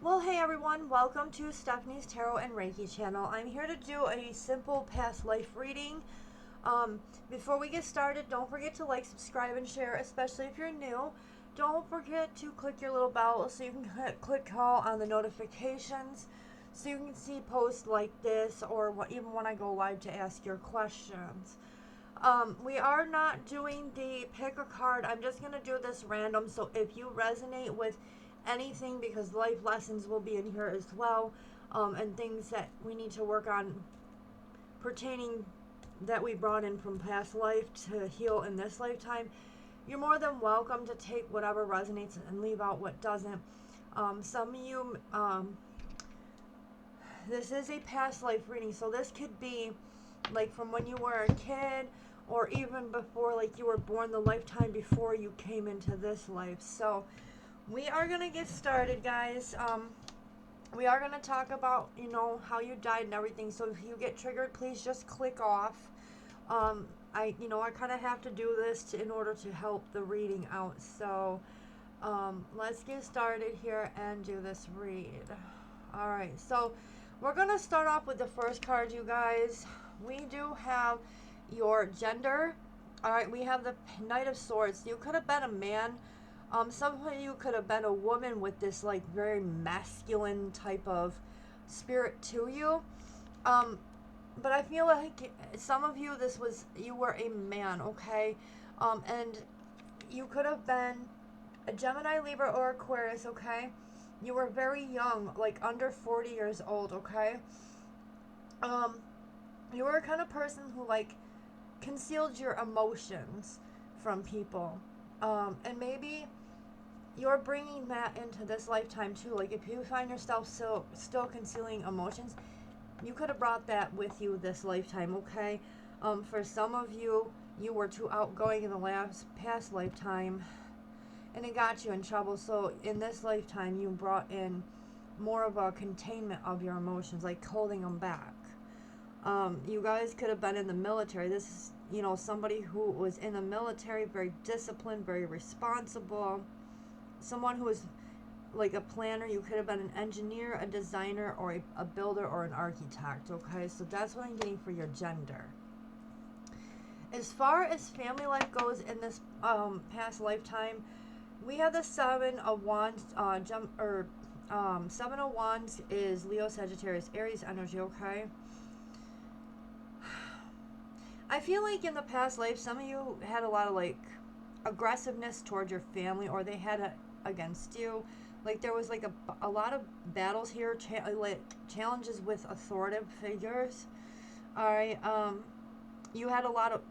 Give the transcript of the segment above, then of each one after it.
Well, hey everyone, welcome to Stephanie's Tarot and Reiki channel. I'm here to do a simple past life reading. Before we get started, don't forget to like, subscribe, and share, especially if you're new. Don't forget to click your little bell so you can click all on the notifications so you can see posts like this or even when I go live to ask your questions. We are not doing the pick a card. I'm just going to do this random, so if you resonate with anything, because life lessons will be in here as well, and things that we need to work on pertaining that we brought in from past life to heal in this lifetime, you're more than welcome to take whatever resonates and leave out what doesn't. Some of you, this is a past life reading, so this could be like from when you were a kid, or even before, like you were born, the lifetime before you came into this life. So we are going to get started, guys. We are going to talk about, how you died and everything. So if you get triggered, please just click off. I kind of have to do this in order to help the reading out. So let's get started here and do this read. All right, so we're going to start off with the first card, you guys. We do have your gender. All right, we have the Knight of Swords. You could have been a man. Some of you could have been a woman with this like very masculine type of spirit to you. But I feel like some of you, you were a man, okay? And you could have been a Gemini, Libra, or Aquarius, okay? You were very young, like under 40 years old, okay? You were a kind of person who like concealed your emotions from people. And maybe you're bringing that into this lifetime too. Like if you find yourself still concealing emotions, you could have brought that with you this lifetime, okay? For some of you, you were too outgoing in the past lifetime, and it got you in trouble. So in this lifetime, you brought in more of a containment of your emotions, like holding them back. You guys could have been in the military. This is, somebody who was in the military, very disciplined, very responsible. Someone who was like a planner. You could have been an engineer, a designer, or a builder, or an architect, okay? So that's what I'm getting for your gender. As far as family life goes in this past lifetime, we have the Seven of Wands. Seven of Wands is Leo, Sagittarius, Aries energy, okay? I feel like in the past life, some of you had a lot of like aggressiveness towards your family, or they had it against you. Like there was like a lot of battles here, like challenges with authoritative figures. All right, you had a lot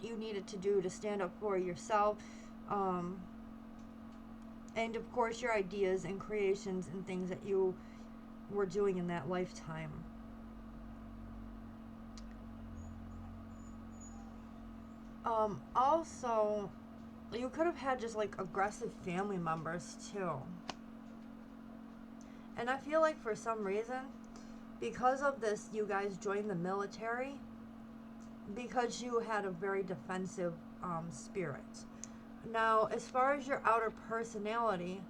you needed to do to stand up for yourself, and of course your ideas and creations and things that you were doing in that lifetime. Also, you could have had just like aggressive family members too. And I feel like for some reason, because of this, you guys joined the military because you had a very defensive spirit. Now, as far as your outer personality,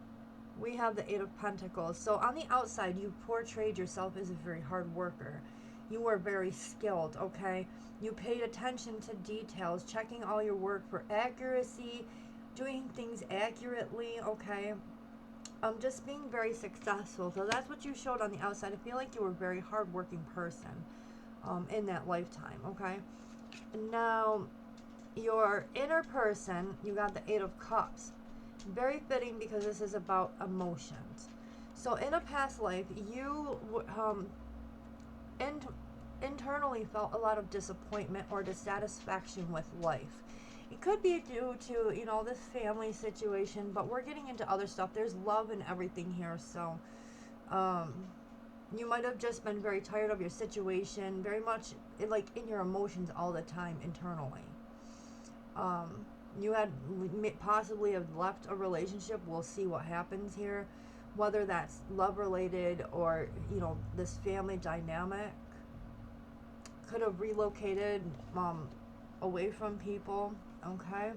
we have the Eight of Pentacles. So on the outside, you portrayed yourself as a very hard worker. You were very skilled, okay? You paid attention to details, checking all your work for accuracy, doing things accurately, okay? Just being very successful. So that's what you showed on the outside. I feel like you were a very hardworking person in that lifetime, okay? Now, your inner person, you got the Eight of Cups. Very fitting because this is about emotions. So in a past life, you internally felt a lot of disappointment or dissatisfaction with life. It could be due to, this family situation, but we're getting into other stuff. There's love and everything here, so you might have just been very tired of your situation, very much like in your emotions all the time internally. You had possibly have left a relationship. We'll see what happens here, whether that's love related or, this family dynamic. Could have relocated away from people, okay?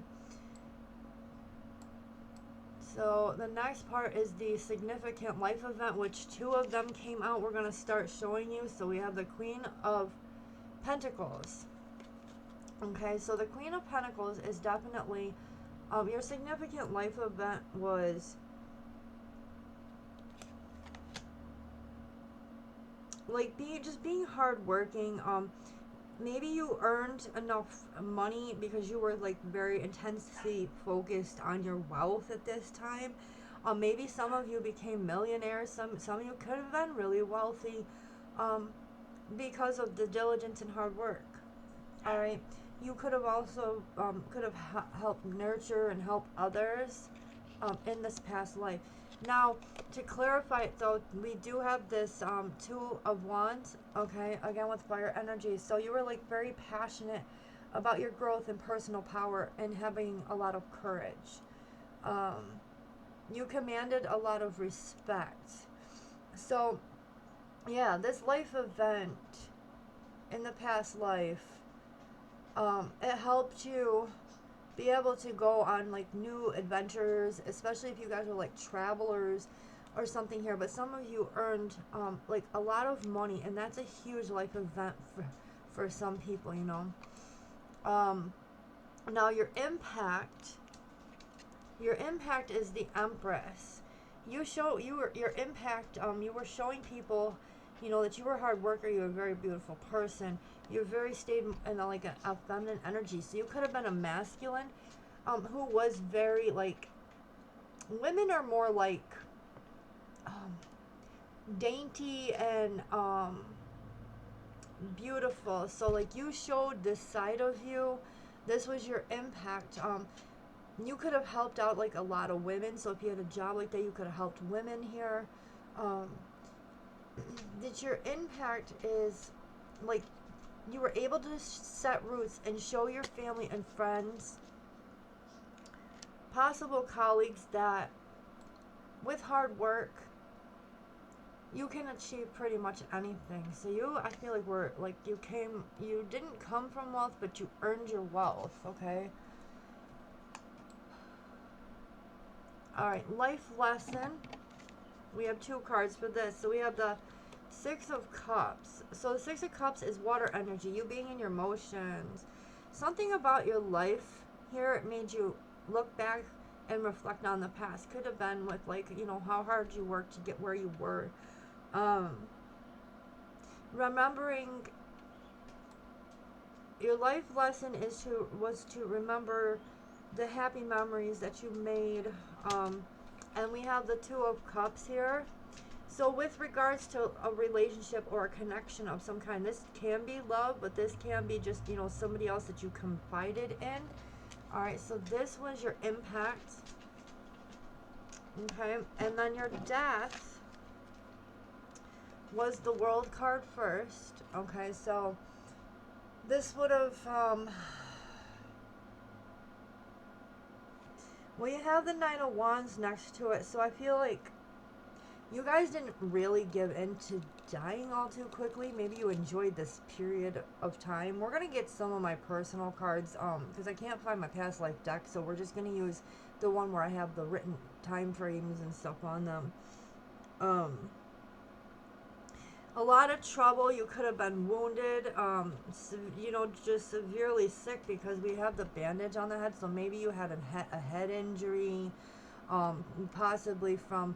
So the next part is the significant life event, which 2 of them came out. We're going to start showing you. So we have the Queen of Pentacles. Okay, so the Queen of Pentacles is definitely, your significant life event was like just being hardworking. Maybe you earned enough money because you were like very intensely focused on your wealth at this time. Maybe some of you became millionaires. Some of you could have been really wealthy, because of the diligence and hard work. All right. You could have also helped nurture and help others in this past life. Now, to clarify it though, we do have this 2 of Wands, okay, again with fire energy. So you were like very passionate about your growth and personal power and having a lot of courage. You commanded a lot of respect. So, yeah, this life event in the past life, it helped you be able to go on like new adventures, especially if you guys were like travelers or something here. But some of you earned like a lot of money, and that's a huge life event for some people, you know. Now your impact is the Empress. Your impact, you were showing people, you know, that you were a hard worker, you were a very beautiful person, you're very stayed in like a feminine energy. So you could have been a masculine, who was very like, women are more like dainty and beautiful. So like you showed this side of you. This was your impact. You could have helped out like a lot of women. So if you had a job like that, you could have helped women here. That your impact is like you were able to set roots and show your family and friends, possible colleagues, that with hard work you can achieve pretty much anything. So you, I feel like, were like, you didn't come from wealth, but you earned your wealth. Okay. All right, life lesson. We have 2 cards for this. So we have the 6 of Cups. So the 6 of Cups is water energy, you being in your emotions. Something about your life here, it made you look back and reflect on the past. Could have been with like, you know, how hard you worked to get where you were. Remembering your life lesson was to remember the happy memories that you made. And we have the 2 of Cups here. So with regards to a relationship or a connection of some kind, this can be love, but this can be just, you know, somebody else that you confided in. All right, so this was your impact. Okay, and then your death was the World card first. Okay, so this would have, well, you have the 9 of Wands next to it, so I feel like you guys didn't really give in to dying all too quickly. Maybe you enjoyed this period of time. We're going to get some of my personal cards, because I can't find my past life deck, so we're just going to use the one where I have the written time frames and stuff on them. A lot of trouble. You could have been wounded, you know, just severely sick, because we have the bandage on the head. So maybe you had a head injury, possibly from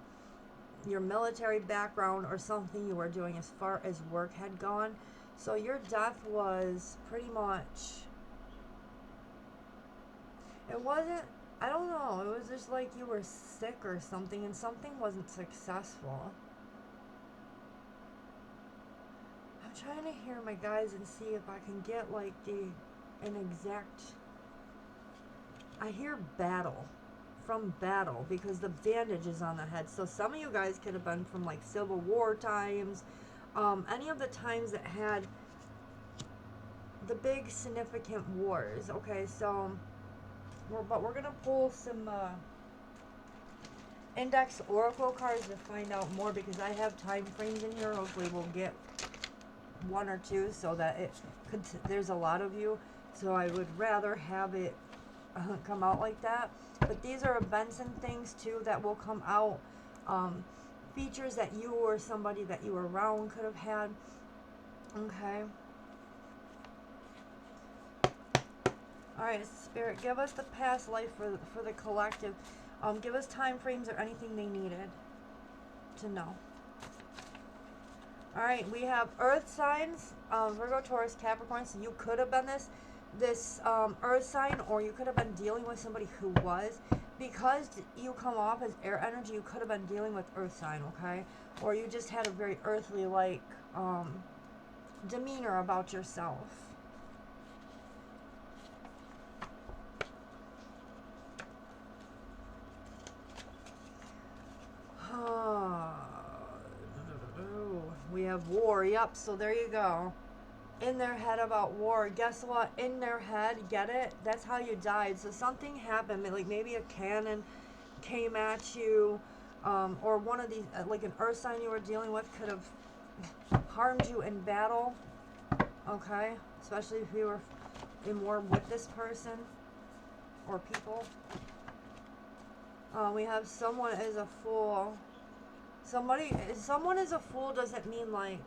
your military background or something you were doing as far as work had gone. So your death was pretty much, it wasn't, I don't know, it was just like you were sick or something, and something wasn't successful. I'm trying to hear my guys and see if I can get like an exact, I hear battle. From battle, because the bandage is on the head. So some of you guys could have been from like Civil War times, any of the times that had the big significant wars. Okay, so we're gonna pull some index oracle cards to find out more, because I have time frames in here. Hopefully we'll get 1 or 2, so that it could, there's a lot of you, so I would rather have it come out like that. But but these are events and things too that will come out. Features that you or somebody that you were around could have had. Okay. Alright, Spirit, give us the past life for the collective. Give us time frames or anything they needed to know. Alright, we have earth signs, Virgo, Taurus, Capricorn. So you could have been this earth sign, or you could have been dealing with somebody who was. Because you come off as air energy, you could have been dealing with earth sign, okay? Or you just had a very earthly-like demeanor about yourself. We have war. Yep, so there you go. In their head about war. Guess what? In their head, get it? That's how you died. So something happened. Like maybe a cannon came at you. Or one of these, like an earth sign you were dealing with could have harmed you in battle. Okay? Especially if you were in war with this person or people. We have someone is a fool. Someone is a fool doesn't mean like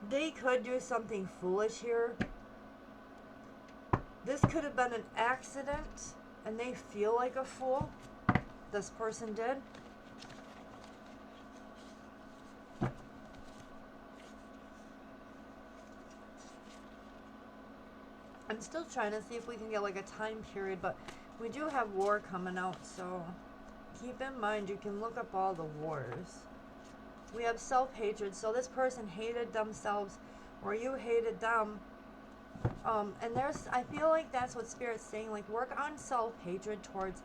they could do something foolish here. This could have been an accident and they feel like a fool. This person did. I'm still trying to see if we can get like a time period, but we do have war coming out, so keep in mind you can look up all the wars. We have self-hatred, so this person hated themselves or you hated them. And I feel like that's what Spirit's saying, like work on self-hatred towards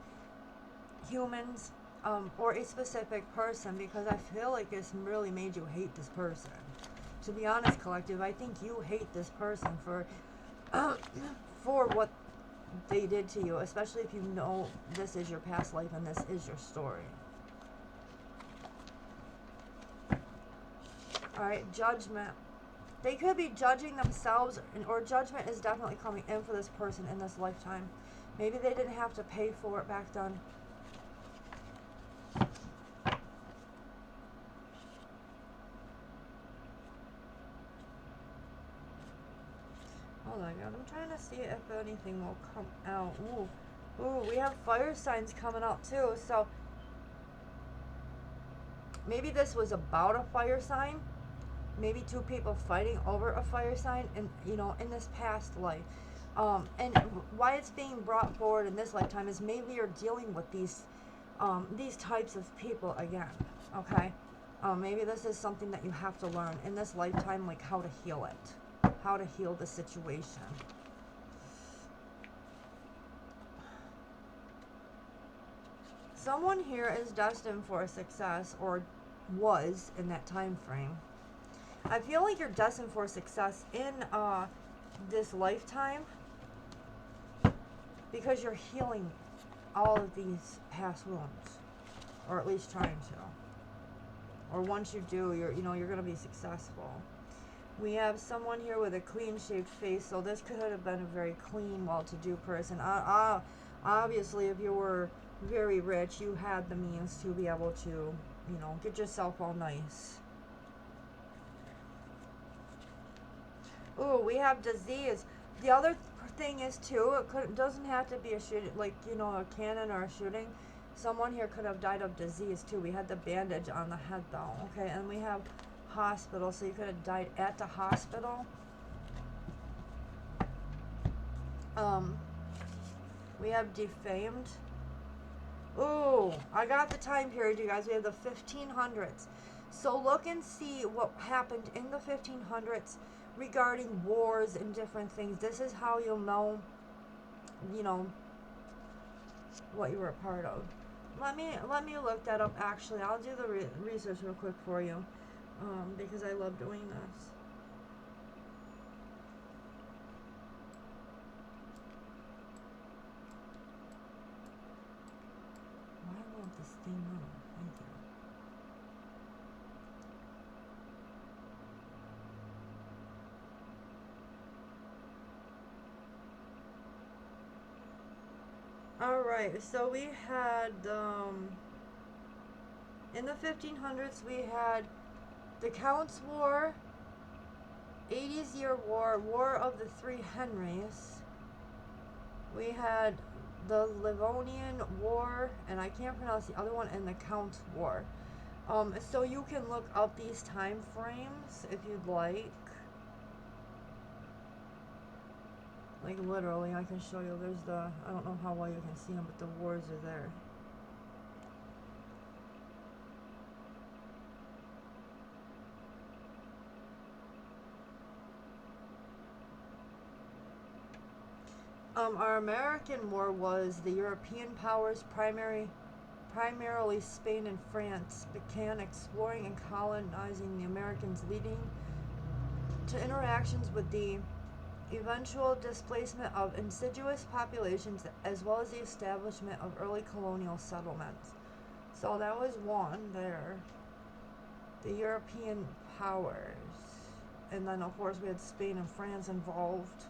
humans or a specific person, because I feel like it's really made you hate this person. To be honest, collective, I think you hate this person for what they did to you, especially if you know this is your past life and this is your story. Alright, judgment. They could be judging themselves, or judgment is definitely coming in for this person in this lifetime. Maybe they didn't have to pay for it back then. Hold on, I'm trying to see if anything will come out. Ooh, we have fire signs coming out too. So maybe this was about a fire sign. Maybe two people fighting over a fire sign, and in this past life. And why it's being brought forward in this lifetime is maybe you're dealing with these types of people again. Okay, maybe this is something that you have to learn in this lifetime, like how to heal it, how to heal the situation. Someone here is destined for success, or was in that time frame. I feel like you're destined for success in this lifetime because you're healing all of these past wounds, or at least trying to. Or once you do, you're going to be successful. We have someone here with a clean-shaved face, so this could have been a very clean, well-to-do person. Obviously, if you were very rich, you had the means to be able to, get yourself all nice. Ooh, we have disease. The other thing is too, doesn't have to be a shooting, like a cannon or a shooting. Someone here could have died of disease too. We had the bandage on the head though. Okay, and we have hospital, so you could have died at the hospital. We have defamed. Ooh, I got the time period, you guys. We have the 1500s. So look and see what happened in the 1500s regarding wars and different things. This is how you'll know, what you were a part of. Let me look that up. Actually, I'll do the research real quick for you, because I love doing this. Why won't this thing move? Thank you. Alright, so we had, in the 1500s, we had the Count's War, 80's Year War, War of the Three Henrys. We had the Livonian War, and I can't pronounce the other one, and the Count's War. So you can look up these time frames if you'd like. Like literally, I can show you. There's the, I don't know how well you can see them, but the wars are there. Our American War was the European powers, primarily Spain and France, began exploring and colonizing the Americans, leading to interactions with the eventual displacement of indigenous populations, as well as the establishment of early colonial settlements. So that was one there. The European powers. And then, of course, we had Spain and France involved.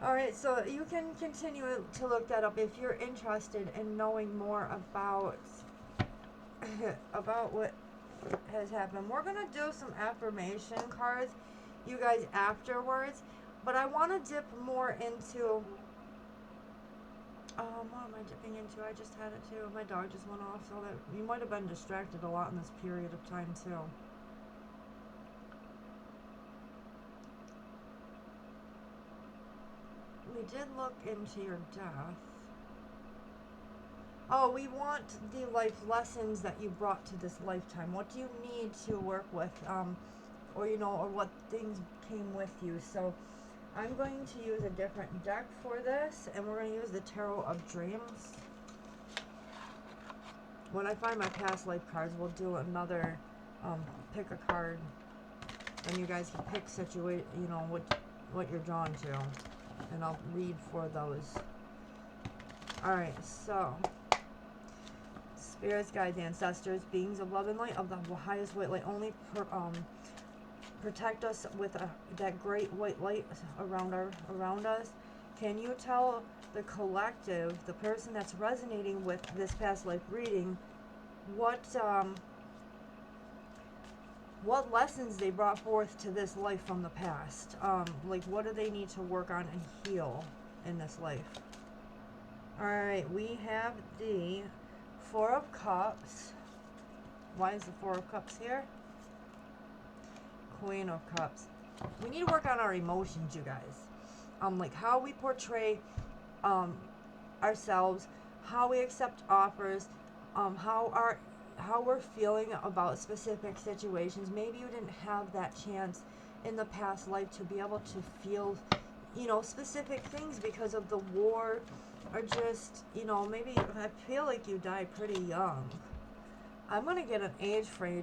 Alright, so you can continue to look that up if you're interested in knowing more about about what has happened. We're going to do some affirmation cards, you guys, afterwards. But I want to dip more into... what am I dipping into? I just had it too. My dog just went off, so that you might have been distracted a lot in this period of time too. We did look into your death. Oh, we want the life lessons that you brought to this lifetime. What do you need to work with? Or, you know, or what things came with you. So I'm going to use a different deck for this, and we're going to use the Tarot of Dreams. When I find my past life cards, we'll do another pick a card, and you guys can pick you know, what you're drawn to, and I'll read for those. Alright, so spirits, guides, ancestors, beings of love and light of the highest white light, only protect us with that great white light around us. Can you tell the collective, the person that's resonating with this past life reading, what lessons they brought forth to this life from the past? Like, what do they need to work on and heal in this life? Alright, we have the Four of Cups. Why is the Four of Cups here? Queen of Cups. We need to work on our emotions, you guys. Like how we portray ourselves, how we accept offers, how we're feeling about specific situations. Maybe you didn't have that chance in the past life to be able to feel, you know, specific things because of the war, or just, you know, maybe I feel like you died pretty young. I'm gonna get an age frame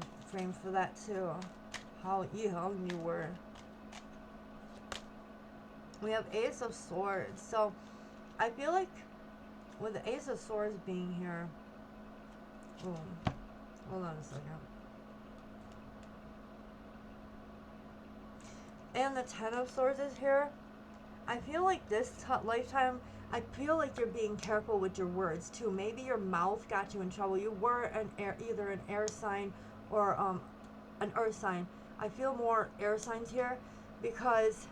for that too. How young you were. We have Ace of Swords. So I feel like with the Ace of Swords being here, hold on a second. And the Ten of Swords is here. I feel like this lifetime, I feel like you're being careful with your words too. Maybe your mouth got you in trouble. You were either an air sign or an earth sign. I feel more air signs here because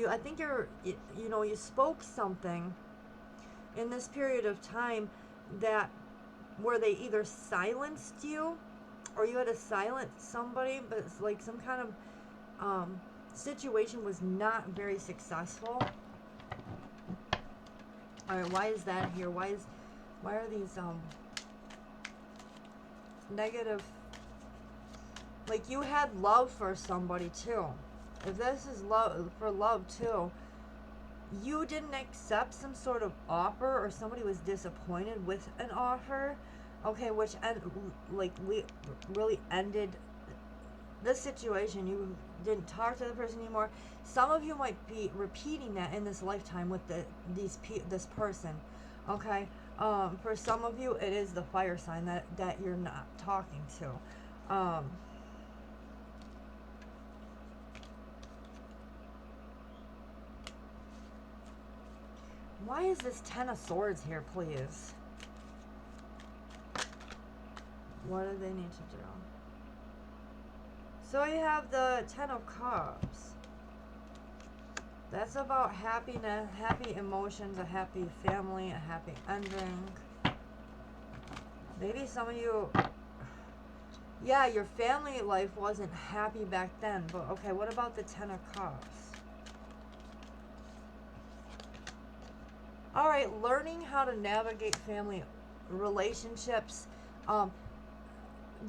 I think you know, you spoke something in this period of time that where they either silenced you or you had to silence somebody, but it's like some kind of situation was not very successful. Alright, why is that here? Why are these negative? Like, you had love for somebody too. If this is love for love too, you didn't accept some sort of offer, or somebody was disappointed with an offer, okay, which really ended the situation. You didn't talk to the person anymore. Some of you might be repeating that in this lifetime with this person, okay. For some of you, it is the fire sign that you're not talking to. Why is this Ten of Swords here, please? What do they need to do? So you have the Ten of Cups. That's about happiness, happy emotions, a happy family, a happy ending. Maybe some of you, yeah, your family life wasn't happy back then, but okay, what about the Ten of Cups? Alright, learning how to navigate family relationships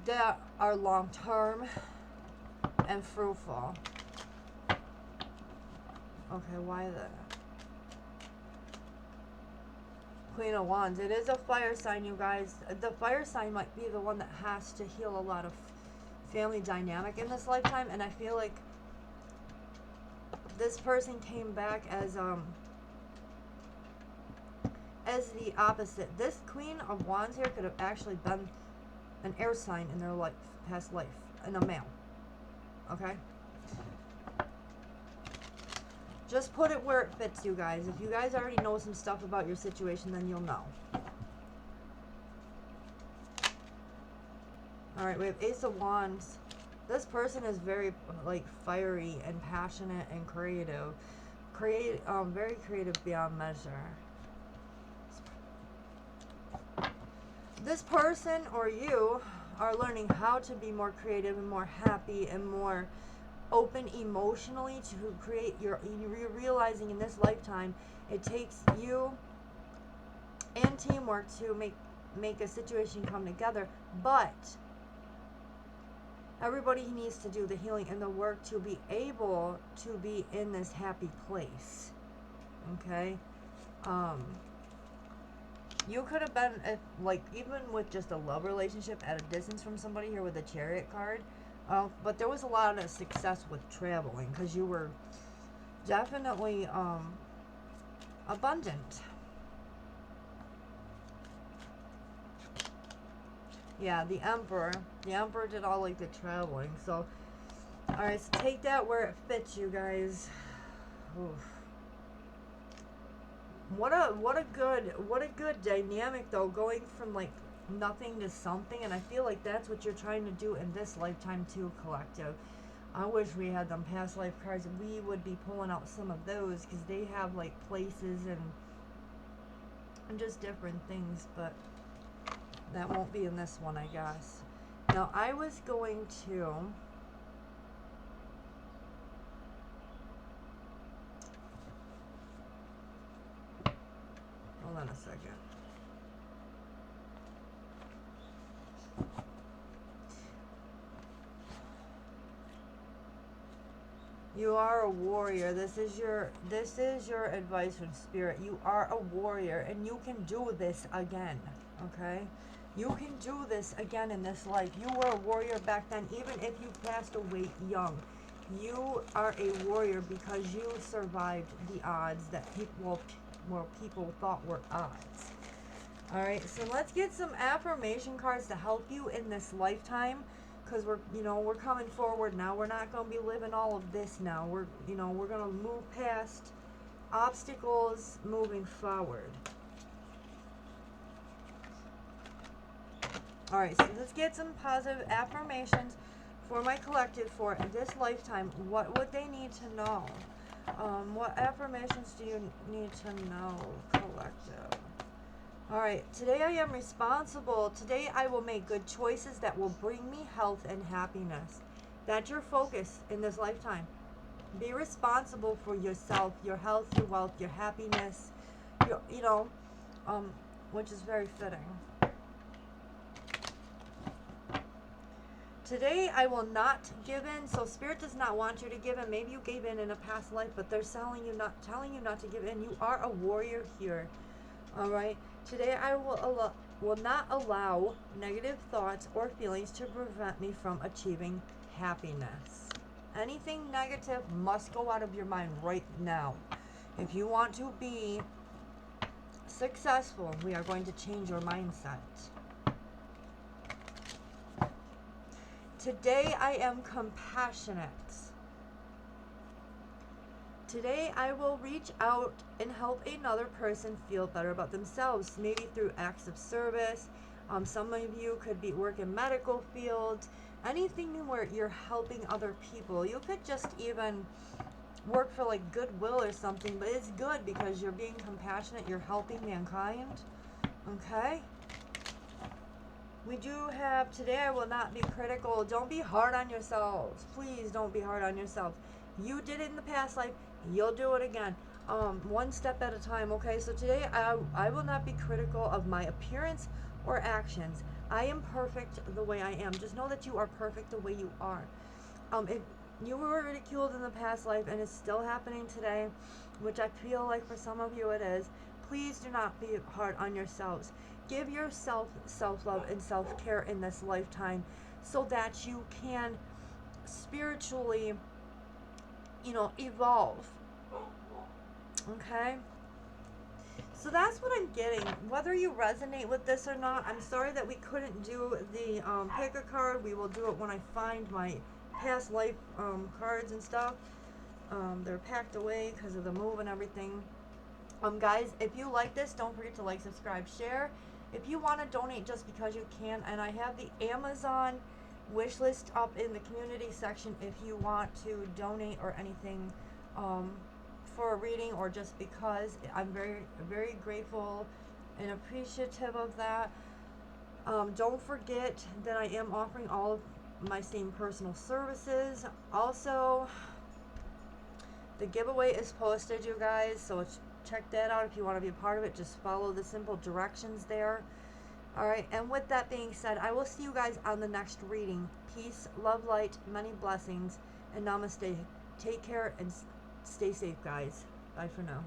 that are long-term and fruitful. Okay, why that? Queen of Wands. It is a fire sign, you guys. The fire sign might be the one that has to heal a lot of family dynamic in this lifetime, and I feel like this person came back as the opposite. This Queen of Wands here could have actually been an air sign in their life, past life, and a male. Okay? Just put it where it fits, you guys. If you guys already know some stuff about your situation, then you'll know. Alright, we have Ace of Wands. This person is very, like, fiery and passionate and creative. Very creative beyond measure. This person or you are learning how to be more creative and more happy and more open emotionally to create you're realizing in this lifetime it takes you and teamwork to make a situation come together, but everybody needs to do the healing and the work to be able to be in this happy place. Okay? You could have been, like, even with just a love relationship at a distance from somebody here with a Chariot card. But there was a lot of success with traveling because you were definitely abundant. Yeah, the Emperor. The Emperor did all, like, the traveling. So, alright, so take that where it fits, you guys. Oof. What a good dynamic, though, going from, like, nothing to something, and I feel like that's what you're trying to do in this lifetime too, collective. I wish we had them past life cards. We would be pulling out some of those because they have, like, places and just different things, but that won't be in this one, I guess. Now, I was going to hold on a second. You are a warrior. This is your advice from Spirit. You are a warrior and you can do this again. Okay? You can do this again in this life. You were a warrior back then, even if you passed away young. You are a warrior because you survived the odds that people thought were odds. Alright, so let's get some affirmation cards to help you in this lifetime. Because we're coming forward now. We're not going to be living all of this now. We're going to move past obstacles, moving forward. Alright, so let's get some positive affirmations for my collective for this lifetime. What would they need to know? What affirmations do you need to know, collective? Alright, today I am responsible. Today I will make good choices that will bring me health and happiness. That's your focus in this lifetime. Be responsible for yourself, your health, your wealth, your happiness, which is very fitting. Today I will not give in. So Spirit does not want you to give in. Maybe you gave in a past life, but they're telling you not to give in. You are a warrior here. Alright? Today I will not allow negative thoughts or feelings to prevent me from achieving happiness. Anything negative must go out of your mind right now. If you want to be successful, we are going to change your mindset. Today I am compassionate. Today I will reach out and help another person feel better about themselves, maybe through acts of service. Some of you could be work in medical field, anything where you're helping other people. You could just even work for like goodwill or something, but it's good because you're being compassionate, you're helping mankind. Okay? We do have today, I will not be critical. Don't be hard on yourselves. Please don't be hard on yourself. You did it in the past life, you'll do it again. One step at a time, okay? So today I will not be critical of my appearance or actions. I am perfect the way I am. Just know that you are perfect the way you are. If you were ridiculed in the past life and it's still happening today, which I feel like for some of you it is, please do not be hard on yourselves. Give yourself self-love and self-care in this lifetime so that you can spiritually, evolve. Okay? So that's what I'm getting. Whether you resonate with this or not, I'm sorry that we couldn't do the pick a card. We will do it when I find my past life cards and stuff. They're packed away because of the move and everything. Guys, if you like this, don't forget to like, subscribe, share. If you want to donate just because you can, and I have the Amazon wish list up in the community section if you want to donate or anything for a reading or just because. I'm very, very grateful and appreciative of that. Don't forget that I am offering all of my same personal services. Also, the giveaway is posted, you guys, so check that out if you want to be a part of it. Just follow the simple directions there. Alright, and with that being said, I will see you guys on the next reading. Peace, love, light, many blessings, and namaste. Take care and stay safe, guys. Bye for now.